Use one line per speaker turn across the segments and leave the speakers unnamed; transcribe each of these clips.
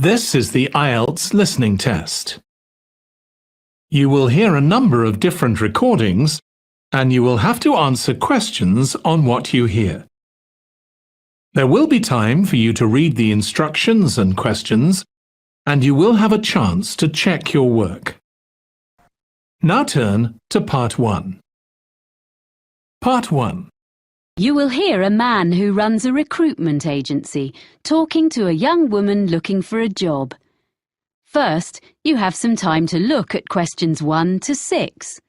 This is the IELTS Listening Test. You will hear a number of different recordings, and you will have to answer questions on what you hear. There will be time for you to read the instructions and questions, and you will have a chance to check your work. Now turn to Part 1. Part 1.
You will hear a man who runs a recruitment agency talking to a young woman looking for a job. First, you have some time to look at questions 1 to 6.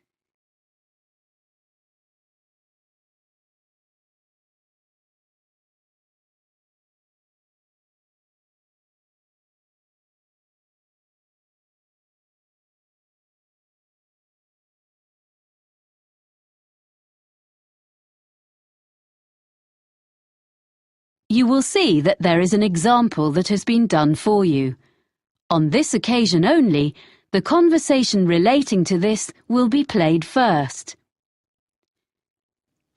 You will see that there is an example that has been done for you. On this occasion only, the conversation relating to this will be played first.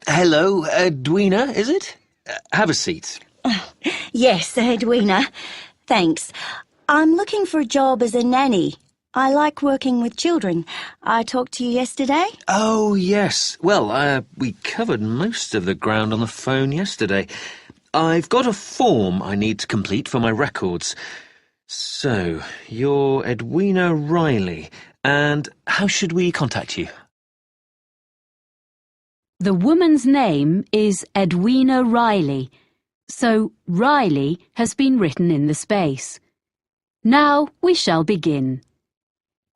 Hello, Edwina, is it? Have a seat.
Yes, Edwina. Thanks. I'm looking for a job as a nanny. I like working with children. I talked to you yesterday.
Oh, yes. Well, we covered most of the ground on the phone yesterday. I've got a form I need to complete for my records. So, you're Edwina Riley, and how should we contact you?
The woman's name is Edwina Riley, so Riley has been written in the space. Now we shall begin.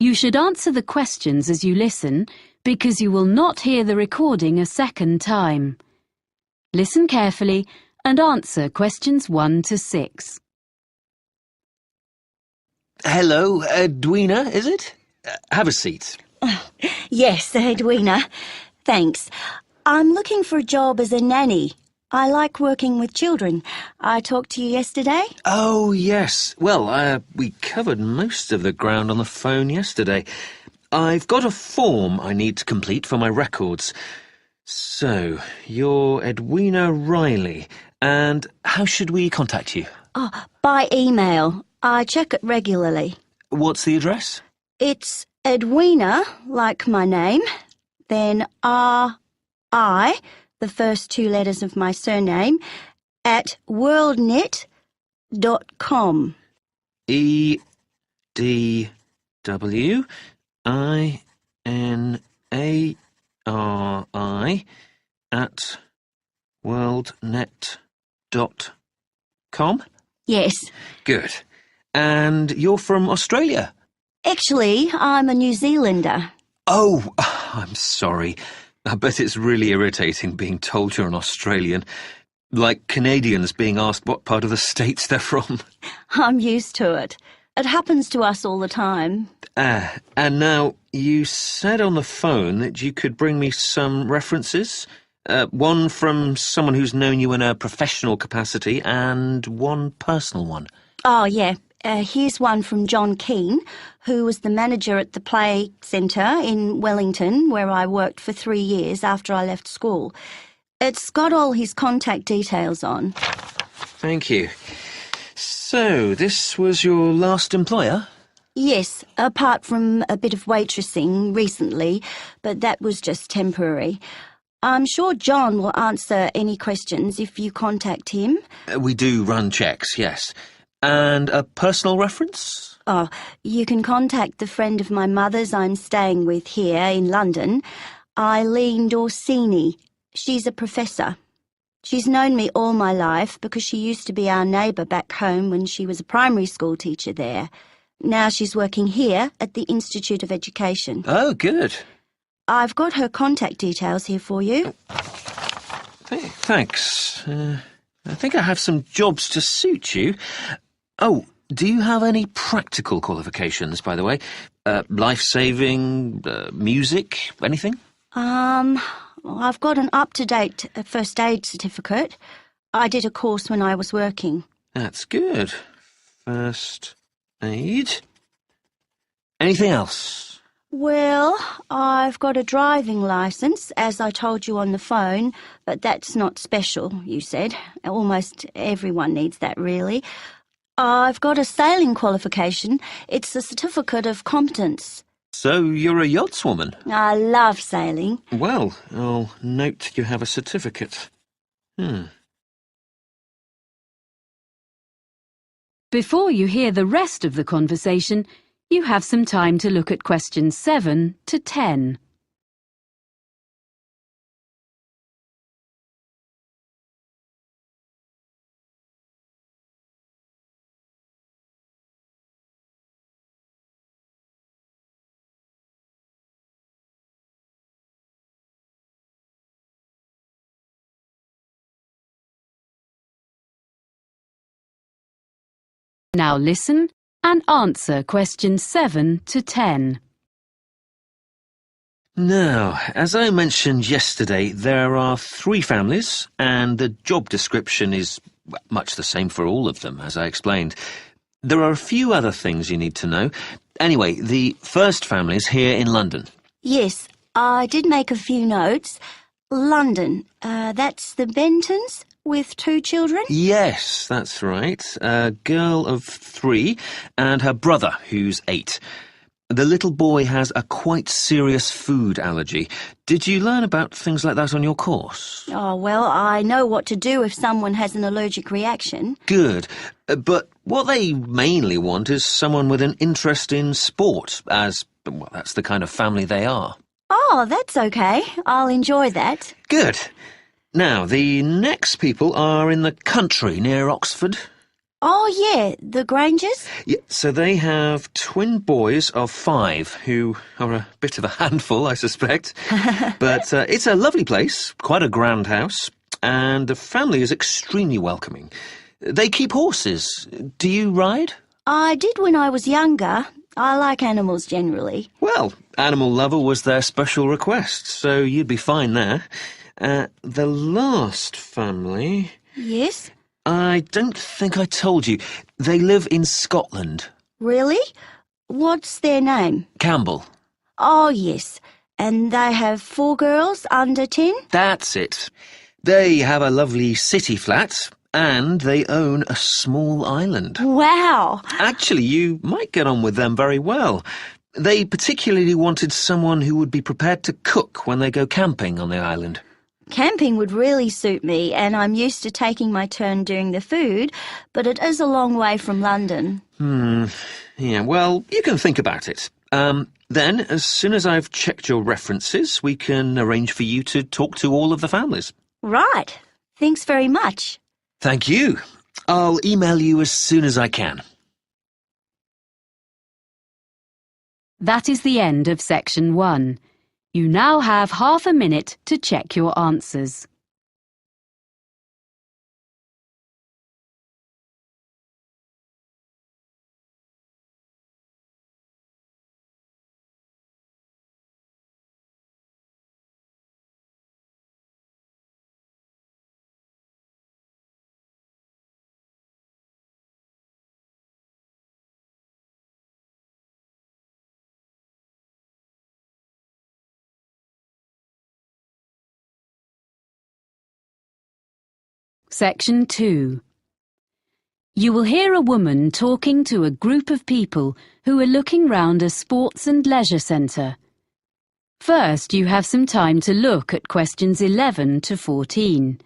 You should answer the questions as you listen, because you will not hear the recording a second time. Listen carefully and answer questions 1 to 6.
Hello, Edwina, is it? Have a seat.
Yes, Edwina. Thanks. I'm looking for a job as a nanny. I like working with children. I talked to you yesterday.
Oh, yes. Well, we covered most of the ground on the phone yesterday. I've got a form I need to complete for my records. So, you're Edwina Riley, and how should we contact you?
By email. I check it regularly.
What's the address?
It's Edwina, like my name, then R-I, the first 2 letters of my surname, at worldnet.com.
EDWINARI at worldnet.com?
Yes.
Good. And you're from Australia?
Actually, I'm a New Zealander.
Oh, I'm sorry. I bet it's really irritating being told you're an Australian. Like Canadians being asked what part of the States they're from.
I'm used to it. It happens to us all the time.
And now, you said on the phone that you could bring me some references. One from someone who's known you in a professional capacity and one personal one.
Oh, yeah. Here's one from John Keane, who was the manager at the Play Centre in Wellington, where I worked for 3 years after I left school. It's got all his contact details on.
Thank you. So, this was your last employer?
Yes, apart from a bit of waitressing recently, but that was just temporary. I'm sure John will answer any questions if you contact him.
We do run checks, yes. And a personal reference?
Oh, you can contact the friend of my mother's I'm staying with here in London, Eileen Dorsini. She's a professor. She's known me all my life because she used to be our neighbour back home when she was a primary school teacher there. Now she's working here at the Institute of Education.
Oh, good.
I've got her contact details here for you.
Thanks. I think I have some jobs to suit you. Oh, do you have any practical qualifications, by the way? Life-saving, music, anything?
I've got an up-to-date first aid certificate. I did a course when I was working.
That's good. First aid. Anything else?
Well, I've got a driving licence, as I told you on the phone, but that's not special, you said. Almost everyone needs that, really. I've got a sailing qualification. It's a certificate of competence.
So you're a yachtswoman?
I love sailing.
Well, I'll note you have a certificate.
Before you hear the rest of the conversation, you have some time to look at questions 7 to 10. Now listen and answer questions 7 to 10.
Now, as I mentioned yesterday, there are 3 families, and the job description is much the same for all of them, as I explained. There are a few other things you need to know. Anyway, the first family is here in London.
Yes, I did make a few notes. London, that's the Bentons with 2 children?
Yes, that's right. A girl of 3 and her brother, who's 8. The little boy has a quite serious food allergy. Did you learn about things like that on your course?
Oh, well, I know what to do if someone has an allergic reaction.
Good. But what they mainly want is someone with an interest in sport, as, well, that's the kind of family they are.
Oh, that's okay. I'll enjoy that.
Good. Now, the next people are in the country near Oxford.
Oh, yeah, the Grangers?
Yeah, so they have twin boys of 5 who are a bit of a handful, I suspect. But it's a lovely place, quite a grand house, and the family is extremely welcoming. They keep horses. Do you ride?
I did when I was younger. I like animals generally.
Well, Animal Lover was their special request, so you'd be fine there. The last family...
Yes?
I don't think I told you. They live in Scotland.
Really? What's their name?
Campbell.
Oh, yes. And they have 4 girls under 10?
That's it. They have a lovely city flat, and they own a small island.
Wow!
Actually, you might get on with them very well. They particularly wanted someone who would be prepared to cook when they go camping on the island.
Camping would really suit me, and I'm used to taking my turn doing the food, but it is a long way from London.
Yeah, well, you can think about it. Then, as soon as I've checked your references, we can arrange for you to talk to all of the families.
Right. Thanks very much.
Thank you. I'll email you as soon as I can.
That is the end of section 1. You now have half a minute to check your answers. Section 2. You will hear a woman talking to a group of people who are looking round a sports and leisure centre. First, you have some time to look at questions 11 to 14.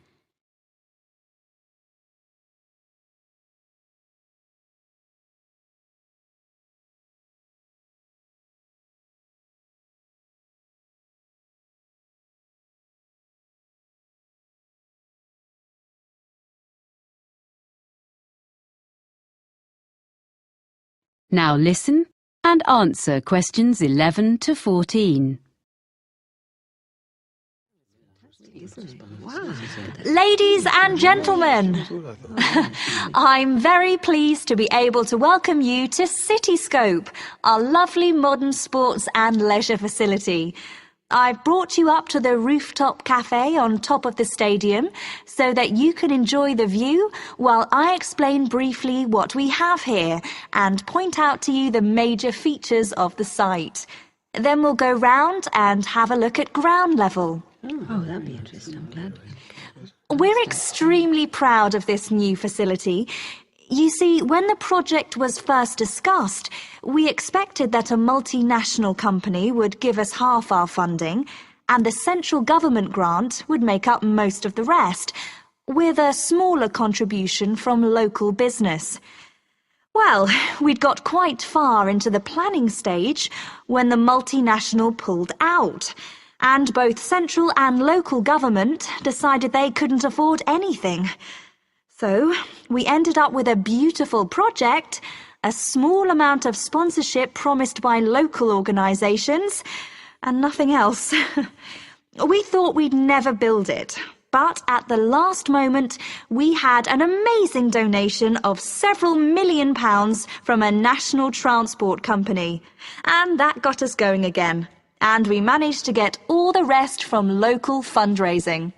Now listen and answer questions 11 to 14.
Ladies and gentlemen, I'm very pleased to be able to welcome you to Cityscope, our lovely modern sports and leisure facility. I've brought you up to the rooftop cafe on top of the stadium so that you can enjoy the view while I explain briefly what we have here and point out to you the major features of the site. Then we'll go round and have a look at ground level.
Oh, that'd be interesting. I'm glad.
We're extremely proud of this new facility. You see, when the project was first discussed, we expected that a multinational company would give us half our funding, and the central government grant would make up most of the rest, with a smaller contribution from local business. Well, we'd got quite far into the planning stage when the multinational pulled out, and both central and local government decided they couldn't afford anything. So, we ended up with a beautiful project, a small amount of sponsorship promised by local organisations, and nothing else. We thought we'd never build it, but at the last moment, we had an amazing donation of several £million from a national transport company, and that got us going again, and we managed to get all the rest from local fundraising.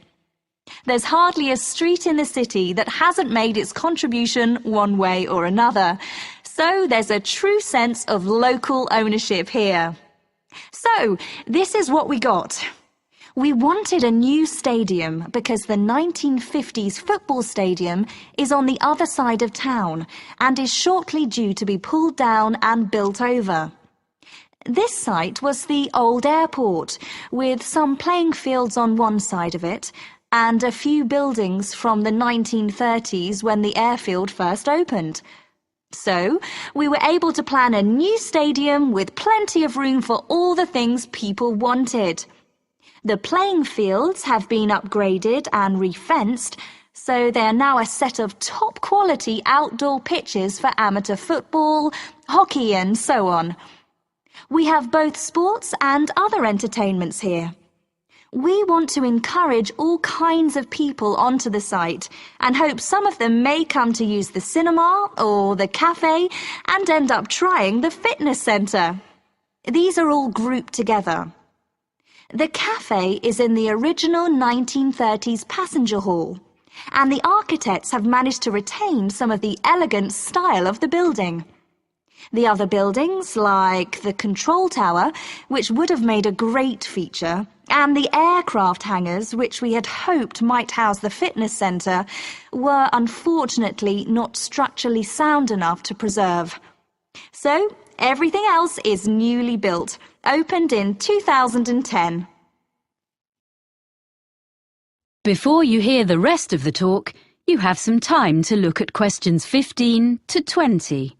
There's hardly a street in the city that hasn't made its contribution one way or another. So there's a true sense of local ownership here. So, this is what we got. We wanted a new stadium because the 1950s football stadium is on the other side of town and is shortly due to be pulled down and built over. This site was the old airport, with some playing fields on one side of it, and a few buildings from the 1930s when the airfield first opened. So, we were able to plan a new stadium with plenty of room for all the things people wanted. The playing fields have been upgraded and refenced, so they are now a set of top-quality outdoor pitches for amateur football, hockey and so on. We have both sports and other entertainments here. We want to encourage all kinds of people onto the site and hope some of them may come to use the cinema or the cafe and end up trying the fitness centre. These are all grouped together. The cafe is in the original 1930s passenger hall, and the architects have managed to retain some of the elegant style of the building. The other buildings, like the control tower, which would have made a great feature, and the aircraft hangars, which we had hoped might house the fitness centre, were unfortunately not structurally sound enough to preserve. So, everything else is newly built, opened in 2010.
Before you hear the rest of the talk, you have some time to look at questions 15 to 20.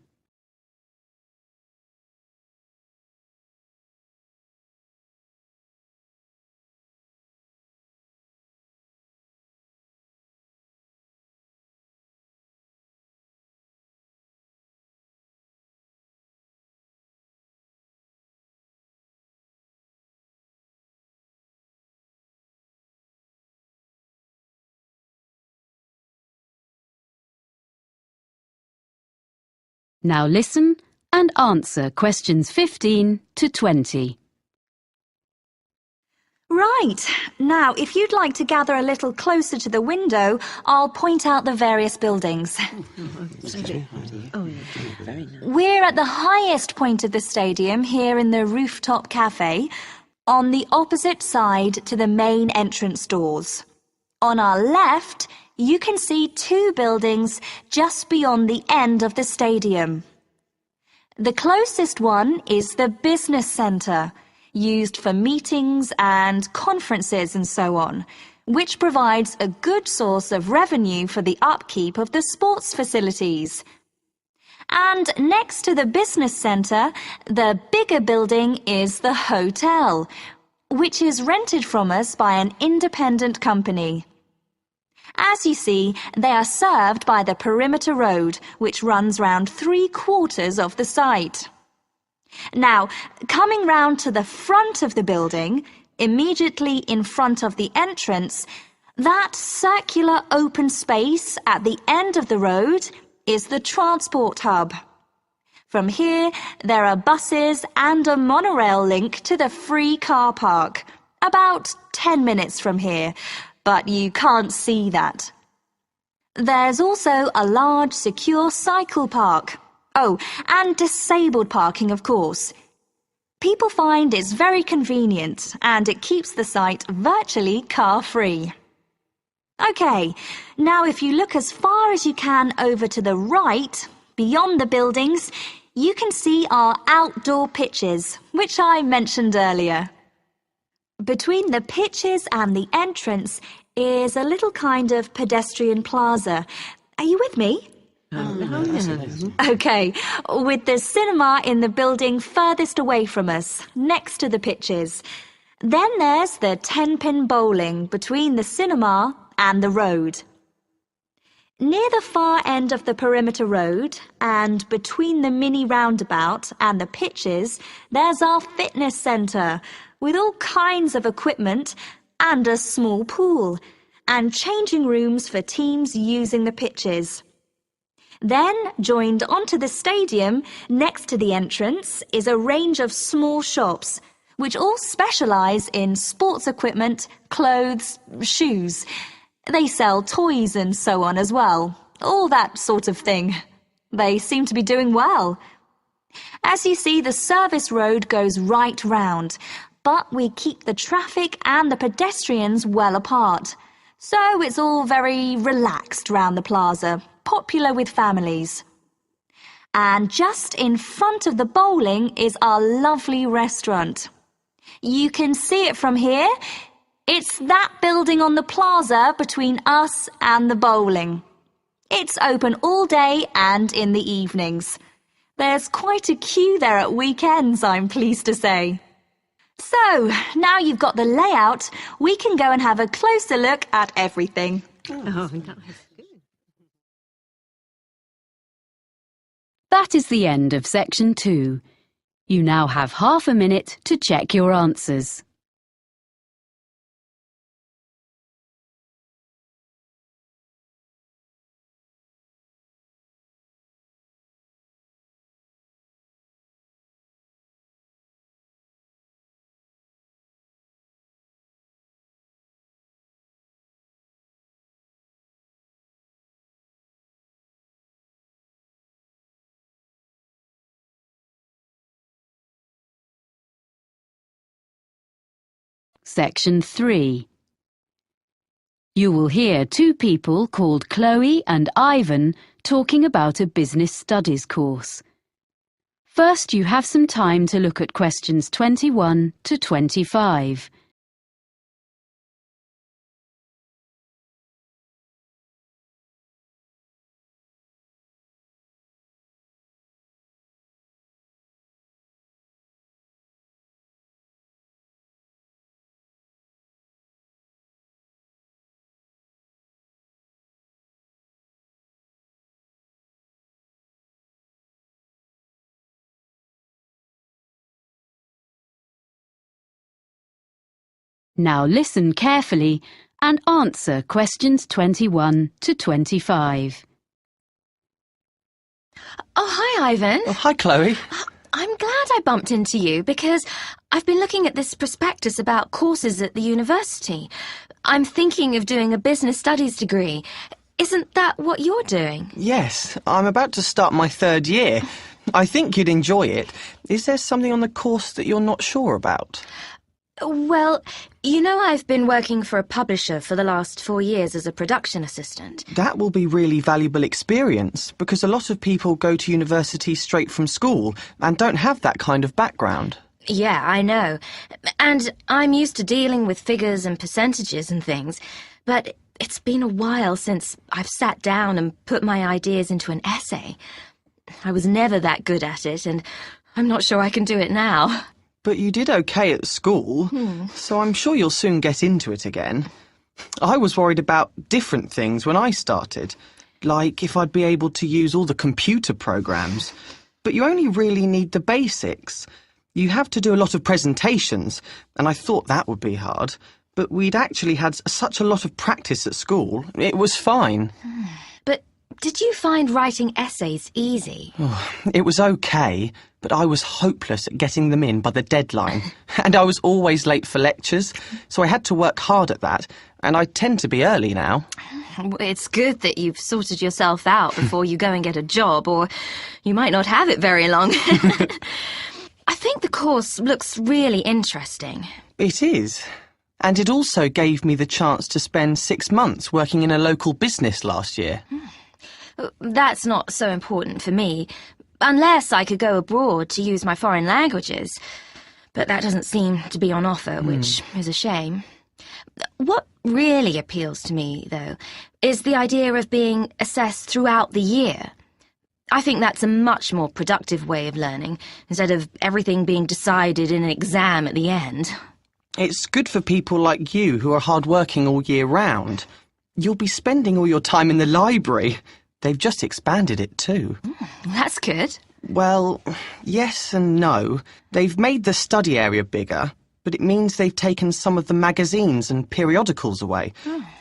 Now listen and answer questions 15 to 20.
Right. Now, if you'd like to gather a little closer to the window, I'll point out the various buildings. We're at the highest point of the stadium here in the rooftop cafe, on the opposite side to the main entrance doors. On our left, you can see two buildings just beyond the end of the stadium. The closest one is the business centre, used for meetings and conferences and so on, which provides a good source of revenue for the upkeep of the sports facilities. And next to the business centre, the bigger building is the hotel, which is rented from us by an independent company. As you see, they are served by the perimeter road, which runs round 3/4 of the site. Now, coming round to the front of the building, immediately in front of the entrance, that circular open space at the end of the road is the transport hub. From here, there are buses and a monorail link to the free car park, about 10 minutes from here, but you can't see that. There's also a large secure cycle park. Oh, and disabled parking, of course. People find it's very convenient and it keeps the site virtually car-free. OK, now if you look as far as you can over to the right, beyond the buildings, you can see our outdoor pitches, which I mentioned earlier. Between the pitches and the entrance is a little kind of pedestrian plaza. Are you with me? OK, with the cinema in the building furthest away from us, next to the pitches. Then there's the 10-pin bowling between the cinema and the road. Near the far end of the perimeter road and between the mini roundabout and the pitches, there's our fitness centre with all kinds of equipment and a small pool and changing rooms for teams using the pitches. Then, joined onto the stadium, next to the entrance, is a range of small shops, which all specialise in sports equipment, clothes, shoes. They sell toys and so on as well, all that sort of thing. They seem to be doing well. As you see, the service road goes right round, but we keep the traffic and the pedestrians well apart. So it's all very relaxed round the plaza, popular with families. And just in front of the bowling is our lovely restaurant. You can see it from here. It's that building on the plaza between us and the bowling. It's open all day and in the evenings. There's quite a queue there at weekends, I'm pleased to say. So, now you've got the layout, we can go and have a closer look at everything.
That is the end of section 2. You now have half a minute to check your answers. Section 3. You will hear two people called Chloe and Ivan talking about a business studies course. First, you have some time to look at questions 21 to 25. Now listen carefully and answer questions 21 to 25.
Oh, hi, Ivan.
Oh, hi, Chloe.
I'm glad I bumped into you because I've been looking at this prospectus about courses at the university. I'm thinking of doing a business studies degree. Isn't that what you're doing?
Yes, I'm about to start my 3rd year. I think you'd enjoy it. Is there something on the course that you're not sure about?
Well, you know I've been working for a publisher for the last 4 years as a production assistant.
That will be really valuable experience because a lot of people go to university straight from school and don't have that kind of background.
Yeah, I know. And I'm used to dealing with figures and percentages and things, but it's been a while since I've sat down and put my ideas into an essay. I was never that good at it, and I'm not sure I can do it now.
But you did okay at school, so I'm sure you'll soon get into it again. I was worried about different things when I started, like if I'd be able to use all the computer programs. But you only really need the basics. You have to do a lot of presentations, and I thought that would be hard. But we'd actually had such a lot of practice at school, it was fine.
But did you find writing essays easy?
It was okay, but I was hopeless at getting them in by the deadline. And I was always late for lectures, so I had to work hard at that, and I tend to be early now.
It's good that you've sorted yourself out before you go and get a job, or you might not have it very long. I think the course looks really interesting.
It is. And it also gave me the chance to spend 6 months working in a local business last year.
That's not so important for me, unless I could go abroad to use my foreign languages. But that doesn't seem to be on offer, which is a shame. What really appeals to me, though, is the idea of being assessed throughout the year. I think that's a much more productive way of learning, instead of everything being decided in an exam at the end.
It's good for people like you who are hard-working all year round. You'll be spending all your time in the library. They've just expanded it too.
That's good.
Well, yes and no. They've made the study area bigger, but it means they've taken some of the magazines and periodicals away.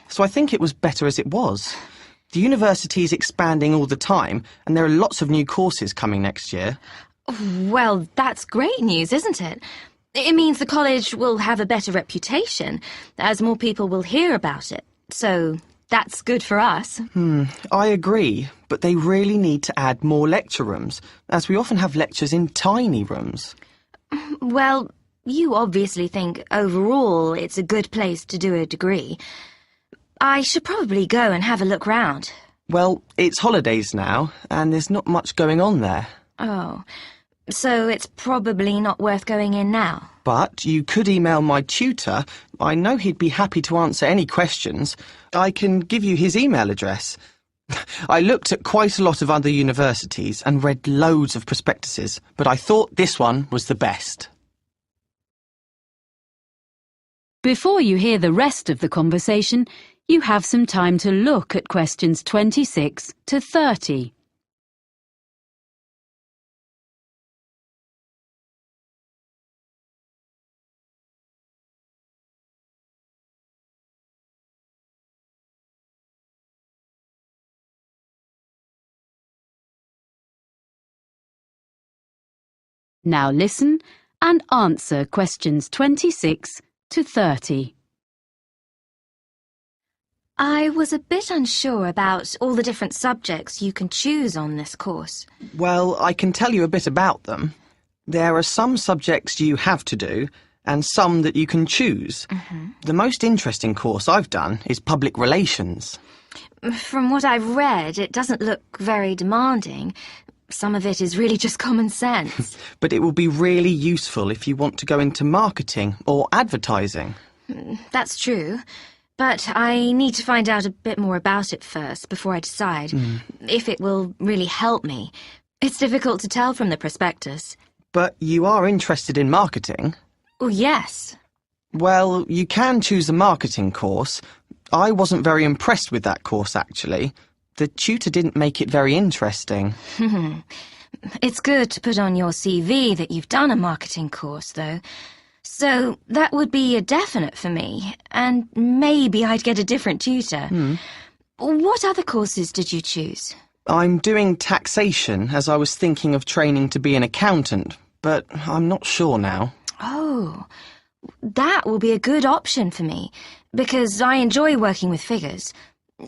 So I think it was better as it was. The university is expanding all the time, and there are lots of new courses coming next year.
Well, that's great news, isn't it? It means the college will have a better reputation, as more people will hear about it. So that's good for us.
I agree, but they really need to add more lecture rooms, as we often have lectures in tiny rooms.
Well, you obviously think overall it's a good place to do a degree. I should probably go and have a look round.
Well, it's holidays now, and there's not much going on there.
Oh, so it's probably not worth going in now.
But you could email my tutor. I know he'd be happy to answer any questions. I can give you his email address. I looked at quite a lot of other universities and read loads of prospectuses, but I thought this one was the best.
Before you hear the rest of the conversation, you have some time to look at questions 26 to 30. Now listen and answer questions 26 to 30.
I was a bit unsure about all the different subjects you can choose on this course.
Well, I can tell you a bit about them. There are some subjects you have to do, and some that you can choose. The most interesting course I've done is public relations.
From what I've read, it doesn't look very demanding. Some of it is really just common sense.
But it will be really useful if you want to go into marketing or advertising.
That's true. But I need to find out a bit more about it first before I decide if it will really help me. It's difficult to tell from the prospectus.
But you are interested in marketing?
Oh, yes.
Well, you can choose a marketing course. I wasn't very impressed with that course, actually. The tutor didn't make it very interesting.
It's good to put on your CV that you've done a marketing course, though. So that would be a definite for me, and maybe I'd get a different tutor. What other courses did you choose?
I'm doing taxation, as I was thinking of training to be an accountant, but I'm not sure now.
Oh, that will be a good option for me, because I enjoy working with figures.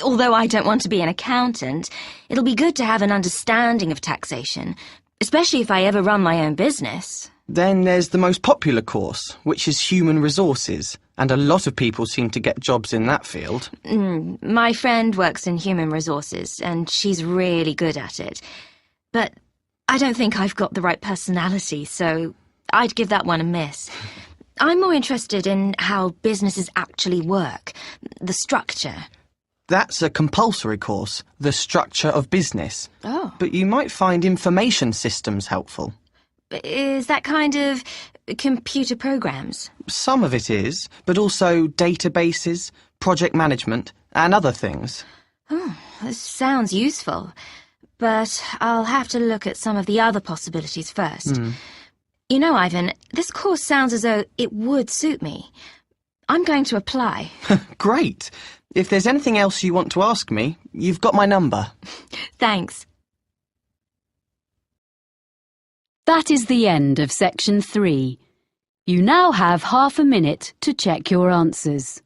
Although I don't want to be an accountant, it'll be good to have an understanding of taxation, especially if I ever run my own business.
Then there's the most popular course, which is human resources, and a lot of people seem to get jobs in that field.
My friend works in human resources, and she's really good at it. But I don't think I've got the right personality, so I'd give that one a miss. I'm more interested in how businesses actually work, the structure.
That's a compulsory course, the structure of business.
Oh.
But you might find information systems helpful.
Is that kind of computer programs?
Some of it is, but also databases, project management, and other things.
Oh, this sounds useful. But I'll have to look at some of the other possibilities first. You know, Ivan, this course sounds as though it would suit me. I'm going to apply.
Great. If there's anything else you want to ask me, you've got my number.
Thanks.
That is the end of section 3. You now have half a minute to check your answers.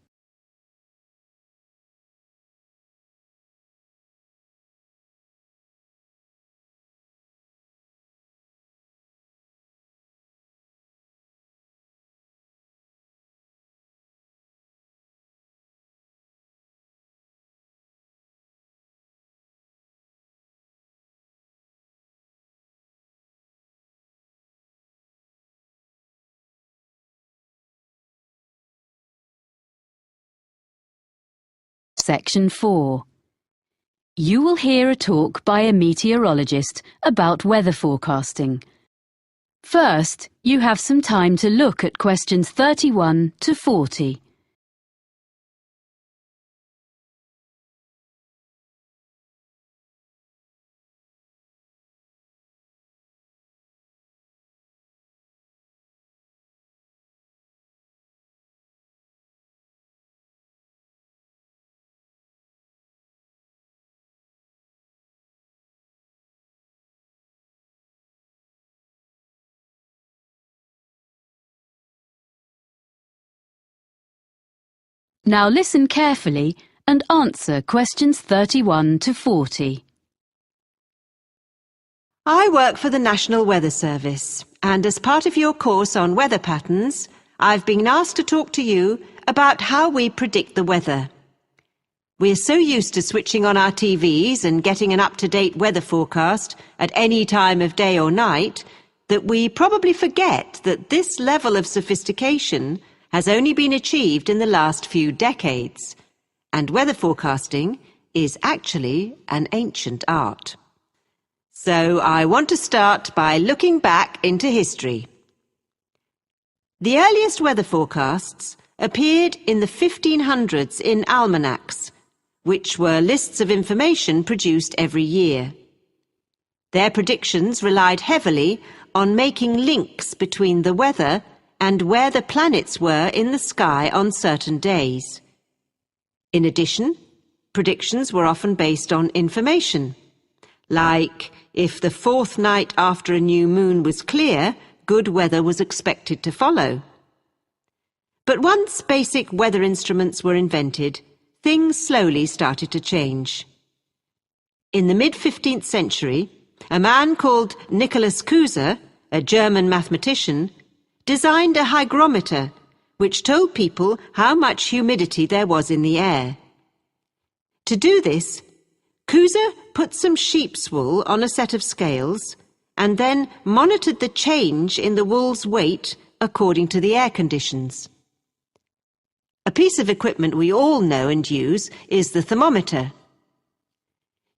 Section 4. You will hear a talk by a meteorologist about weather forecasting. First, you have some time to look at questions 31 to 40. Now listen carefully and answer questions 31 to 40.
I work for the National Weather Service, and as part of your course on weather patterns, I've been asked to talk to you about how we predict the weather. We're so used to switching on our TVs and getting an up-to-date weather forecast at any time of day or night that we probably forget that this level of sophistication has only been achieved in the last few decades, and weather forecasting is actually an ancient art. So I want to start by looking back into history. The earliest weather forecasts appeared in the 1500s in almanacs, which were lists of information produced every year. Their predictions relied heavily on making links between the weather and where the planets were in the sky on certain days. In addition, predictions were often based on information, like if the fourth night after a new moon was clear, good weather was expected to follow. But once basic weather instruments were invented, things slowly started to change. In the mid-15th century, a man called Nicholas Kuser, a German mathematician, designed a hygrometer which told people how much humidity there was in the air. To do this, Kuser put some sheep's wool on a set of scales and then monitored the change in the wool's weight according to the air conditions. A piece of equipment we all know and use is the thermometer.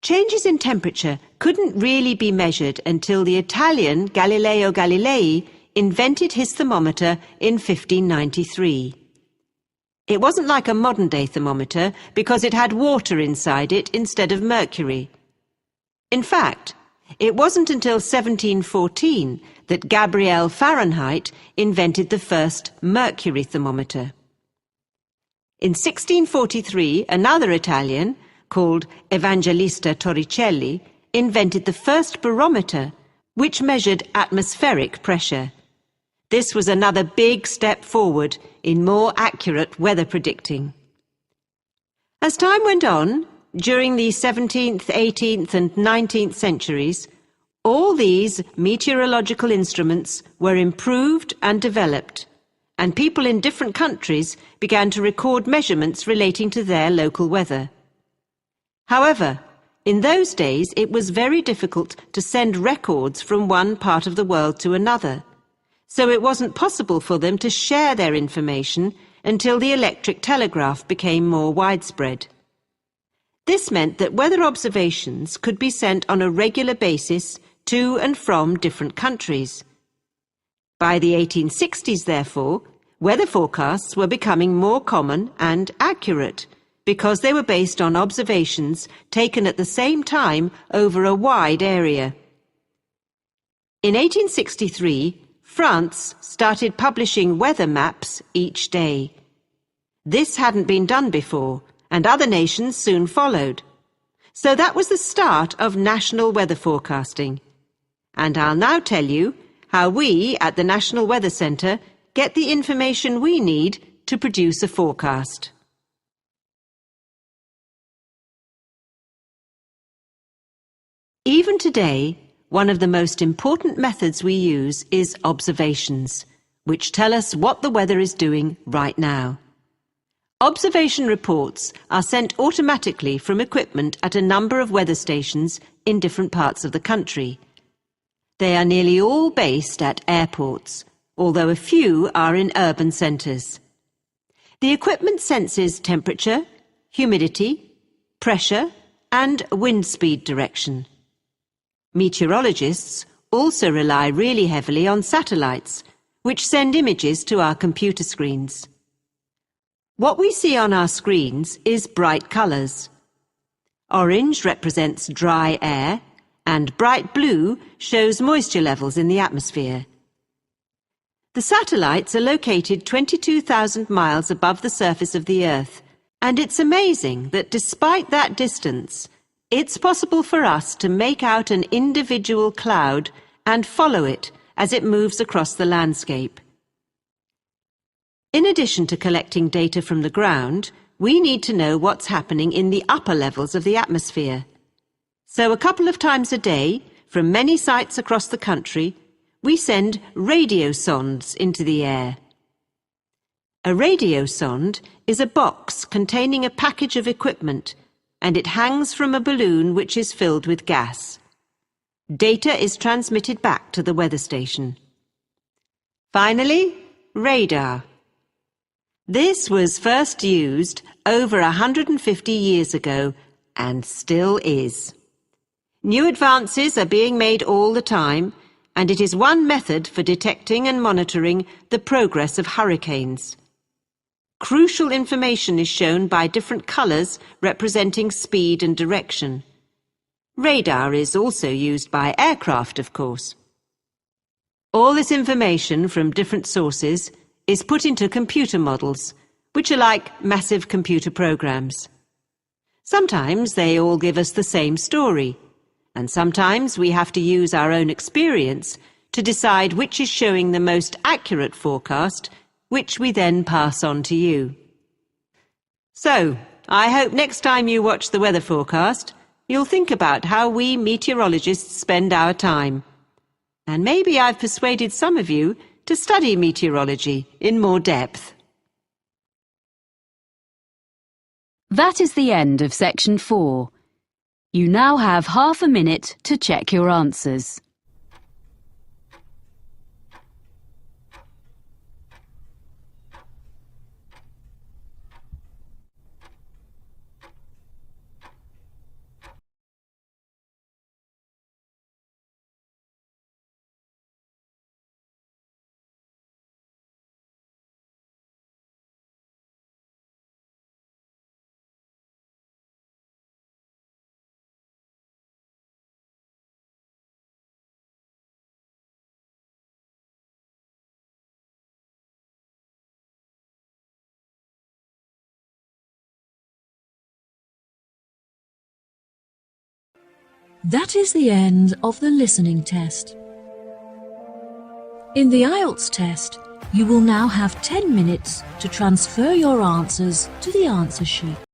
Changes in temperature couldn't really be measured until the Italian Galileo Galilei invented his thermometer in 1593. It wasn't like a modern-day thermometer because it had water inside it instead of mercury. In fact, it wasn't until 1714 that Gabriel Fahrenheit invented the first mercury thermometer. In 1643, another Italian, called Evangelista Torricelli, invented the first barometer, which measured atmospheric pressure. This was another big step forward in more accurate weather predicting. As time went on, during the 17th, 18th and 19th centuries, all these meteorological instruments were improved and developed, and people in different countries began to record measurements relating to their local weather. However, in those days it was very difficult to send records from one part of the world to another, so it wasn't possible for them to share their information until the electric telegraph became more widespread. This meant that weather observations could be sent on a regular basis to and from different countries. By the 1860s, therefore, weather forecasts were becoming more common and accurate because they were based on observations taken at the same time over a wide area. In 1863, France started publishing weather maps each day. This hadn't been done before, and other nations soon followed. So that was the start of national weather forecasting. And I'll now tell you how we at the National Weather Centre get the information we need to produce a forecast. Even today, one of the most important methods we use is observations, which tell us what the weather is doing right now. Observation reports are sent automatically from equipment at a number of weather stations in different parts of the country. They are nearly all based at airports, although a few are in urban centres. The equipment senses temperature, humidity, pressure, and wind speed direction. Meteorologists also rely really heavily on satellites, which send images to our computer screens. What we see on our screens is bright colours. Orange represents dry air, and bright blue shows moisture levels in the atmosphere. The satellites are located 22,000 miles above the surface of the Earth, and it's amazing that despite that distance, it's possible for us to make out an individual cloud and follow it as it moves across the landscape. In addition to collecting data from the ground, we need to know what's happening in the upper levels of the atmosphere. So a couple of times a day, from many sites across the country, we send radio sondes into the air. A radio sonde is a box containing a package of equipment, and it hangs from a balloon which is filled with gas. Data is transmitted back to the weather station. Finally, radar. This was first used over 150 years ago and still is. New advances are being made all the time, and it is one method for detecting and monitoring the progress of hurricanes. Crucial information is shown by different colours representing speed and direction. Radar is also used by aircraft, of course. All this information from different sources is put into computer models, which are like massive computer programs. Sometimes they all give us the same story, and sometimes we have to use our own experience to decide which is showing the most accurate forecast, which we then pass on to you. So, I hope next time you watch the weather forecast, you'll think about how we meteorologists spend our time. And maybe I've persuaded some of you to study meteorology in more depth.
That is the end of section 4. You now have half a minute to check your answers.
That is the end of the listening test. In the IELTS test, you will now have 10 minutes to transfer your answers to the answer sheet.